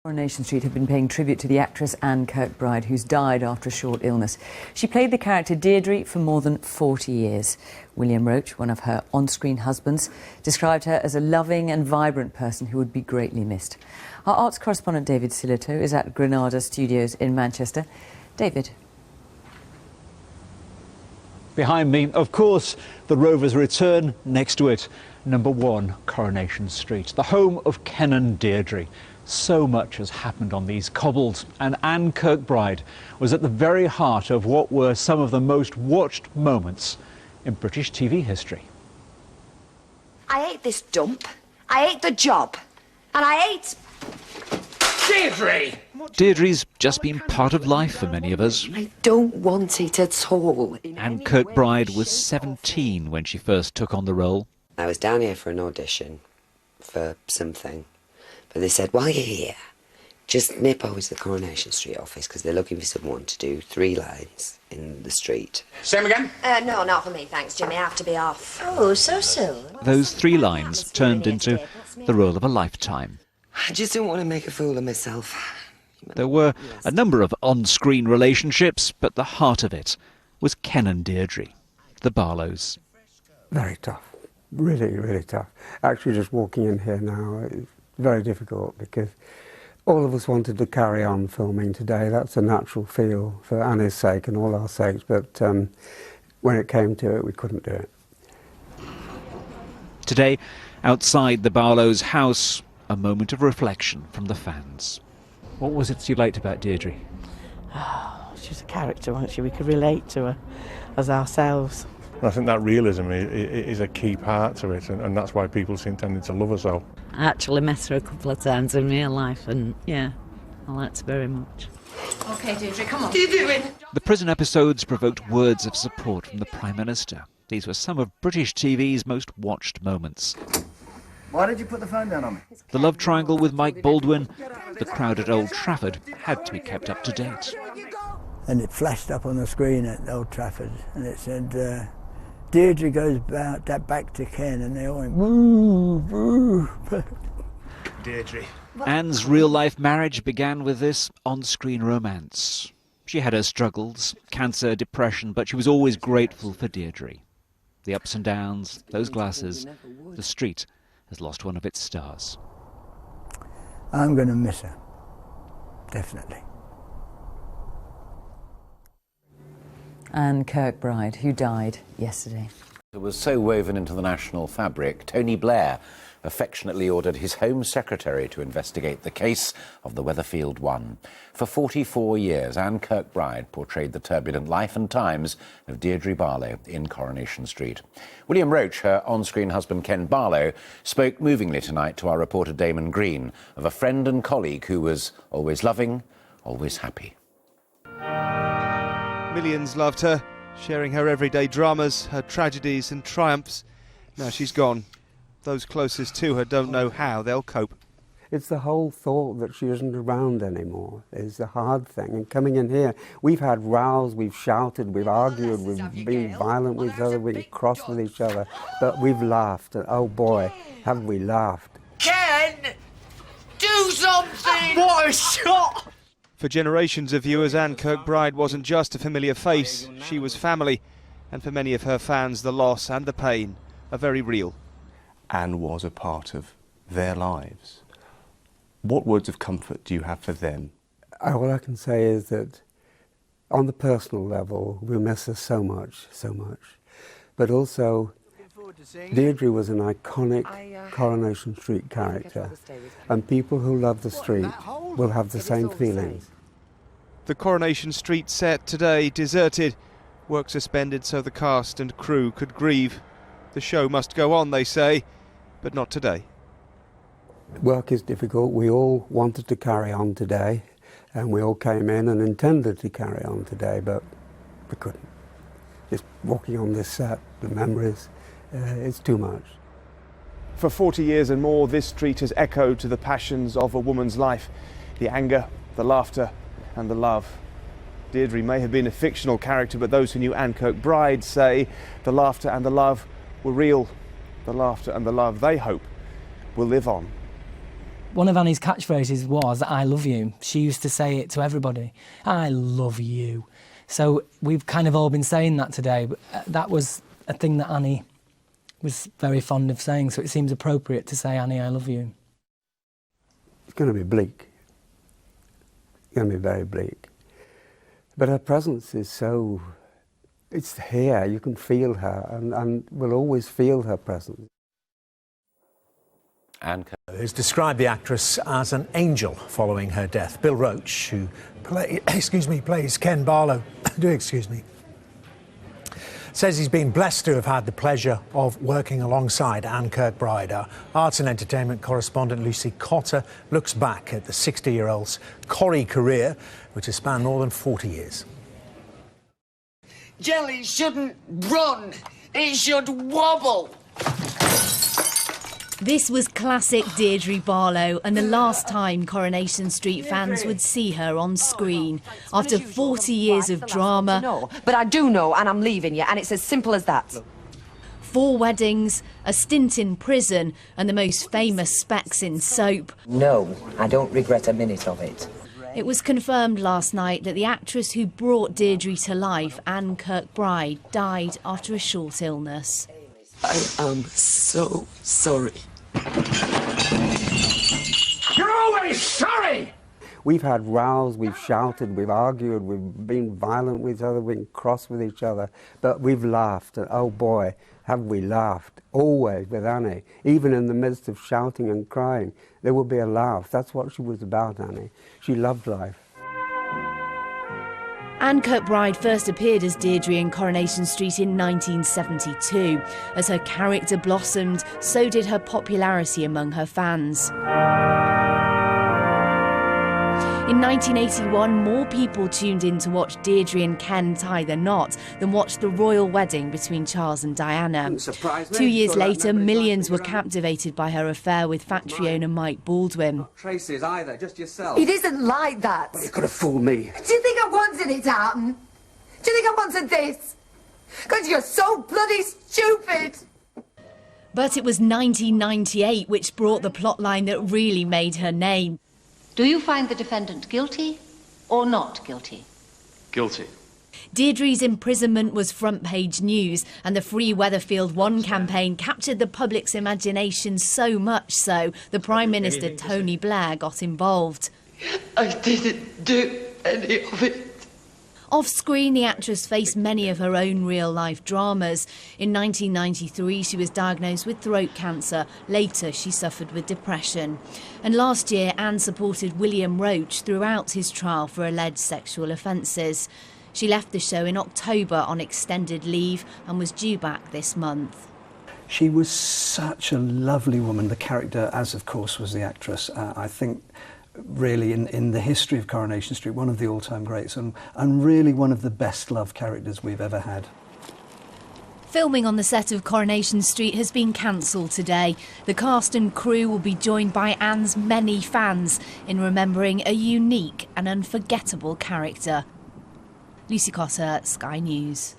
Coronation Street have been paying tribute to the actress Anne Kirkbride, who's died after a short illness. She played the character Deirdre for more than 40 years. William Roach, one of her on-screen husbands, described her as a loving and vibrant person who would be greatly missed. Our arts correspondent David Silito is at Granada Studios in Manchester. David. Behind me, of course, the Rovers return. Next to it, number 1 Coronation Street, the home of Ken and Deirdre. So much has happened on these cobbles, and Anne Kirkbride was at the very heart of what were some of the most watched moments in British TV history. I hate this dump, I hate the job, and I hate... Deirdre! Deirdre's just been part of life for many of us. I don't want it at all. Anne Kirkbride was 17 when she first took on the role. I was down here for an audition for something. But they said, while you're here, just nip over to the Coronation Street office because they're looking for someone to do 3 lines in the street. Same again? No, not for me, thanks, Jimmy. I have to be off. Oh, so soon? Those 3 lines turned into the role of a lifetime. I just don't want to make a fool of myself. There were a number of on-screen relationships, but the heart of it was Ken and Deirdre, the Barlows. Very tough. Really, really tough. Actually, just walking in here now, it's very difficult because all of us wanted to carry on filming today. That's a natural feel for Annie's sake and all our sakes, but when it came to it, we couldn't do it. Today, outside the Barlows' house, a moment of reflection from the fans. What was it you liked about Deirdre? Oh, she's a character, wasn't she? We could relate to her as ourselves. I think that realism is a key part to it, and that's why people seem tending to love her so. I actually met her a couple of times in real life, and yeah, I liked her very much. OK, Deirdre, come on. What are you doing? The prison episodes provoked words of support from the Prime Minister. These were some of British TV's most watched moments. Why did you put the phone down on me? The love triangle with Mike Baldwin, the crowd at Old Trafford, had to be kept up to date. And it flashed up on the screen at Old Trafford, and it said, Deirdre goes back to Ken, and they all went, woo, woo. Deirdre. Anne's real-life marriage began with this on-screen romance. She had her struggles, cancer, depression, but she was always grateful for Deirdre. The ups and downs, those glasses, the street has lost one of its stars. I'm going to miss her, definitely. Anne Kirkbride, who died yesterday. It was so woven into the national fabric, Tony Blair affectionately ordered his Home Secretary to investigate the case of the Weatherfield One. For 44 years, Anne Kirkbride portrayed the turbulent life and times of Deirdre Barlow in Coronation Street. William Roach, her on-screen husband Ken Barlow, spoke movingly tonight to our reporter Damon Green of a friend and colleague who was always loving, always happy. Millions loved her, sharing her everyday dramas, her tragedies and triumphs. Now she's gone. Those closest to her don't know how they'll cope. It's the whole thought that she isn't around anymore is the hard thing. And coming in here, we've had rows, we've shouted, we've argued, we've been violent with each other, we've been cross with each other, but we've laughed. And oh boy, have we laughed. Ken! Do something! What a shot! For generations of viewers, Anne Kirkbride wasn't just a familiar face, she was family. And for many of her fans, the loss and the pain are very real. Anne was a part of their lives. What words of comfort do you have for them? All I can say is that on the personal level, we miss her so much, so much. But also, Deirdre was an iconic Coronation Street character, and people who love the street will have the same feelings. The Coronation Street set today deserted, work suspended so the cast and crew could grieve. The show must go on, they say, but not today. Work is difficult. We all wanted to carry on today, and we all came in and intended to carry on today, but we couldn't. Just walking on this set, the memories, it's too much. For 40 years and more, this street has echoed to the passions of a woman's life. The anger, the laughter, and the love. Deirdre may have been a fictional character, but those who knew Anne Kirkbride say the laughter and the love were real. The laughter and the love, they hope, will live on. One of Annie's catchphrases was, "I love you." She used to say it to everybody. "I love you." So we've kind of all been saying that today, but that was a thing that Annie was very fond of saying, so it seems appropriate to say, "Annie, I love you." It's going to be bleak. It's going to be very bleak. But her presence is so... it's here, you can feel her, and we'll always feel her presence. Anne has described the actress as an angel following her death. Bill Roach, who plays Ken Barlow, says he's been blessed to have had the pleasure of working alongside Anne Kirkbride. Our arts and entertainment correspondent Lucy Cotter looks back at the 60-year-old's Corrie career, which has spanned more than 40 years. Jelly shouldn't run, it should wobble. This was classic Deirdre Barlow, and the last time Coronation Street fans would see her on screen. After 40 years of drama... But I do know, and I'm leaving you, and it's as simple as that. 4 weddings, a stint in prison, and the most famous specs in soap. No, I don't regret a minute of it. It was confirmed last night that the actress who brought Deirdre to life, Anne Kirkbride, died after a short illness. I am so sorry. You're always sorry! We've had rows, we've shouted, we've argued, we've been violent with each other, we've been cross with each other, but we've laughed, and oh boy, have we laughed, always with Annie. Even in the midst of shouting and crying, there would be a laugh. That's what she was about, Annie. She loved life. Anne Kirkbride first appeared as Deirdre in Coronation Street in 1972. As her character blossomed, so did her popularity among her fans. In 1981, more people tuned in to watch Deirdre and Ken tie the knot than watched the royal wedding between Charles and Diana. 2 years later, millions were captivated by her affair with factory owner Mike Baldwin. Traces either, just yourself. It isn't like that. You could have fooled me. Do you think I wanted it to happen? Do you think I wanted this? Because you're so bloody stupid. But it was 1998 which brought the plotline that really made her name. Do you find the defendant guilty or not guilty? Guilty. Deirdre's imprisonment was front-page news, and the Free Weatherfield One campaign captured the public's imagination so much so the Prime Minister Tony Blair got involved. I didn't do any of it. Off-screen, the actress faced many of her own real-life dramas. In 1993, she was diagnosed with throat cancer. Later, she suffered with depression. And last year, Anne supported William Roach throughout his trial for alleged sexual offences. She left the show in October on extended leave and was due back this month. She was such a lovely woman. The character, as of course was the actress, I think really in the history of Coronation Street, one of the all-time greats, and really one of the best-loved characters we've ever had. Filming on the set of Coronation Street has been cancelled today. The cast and crew will be joined by Anne's many fans in remembering a unique and unforgettable character. Lucy Cotter, Sky News.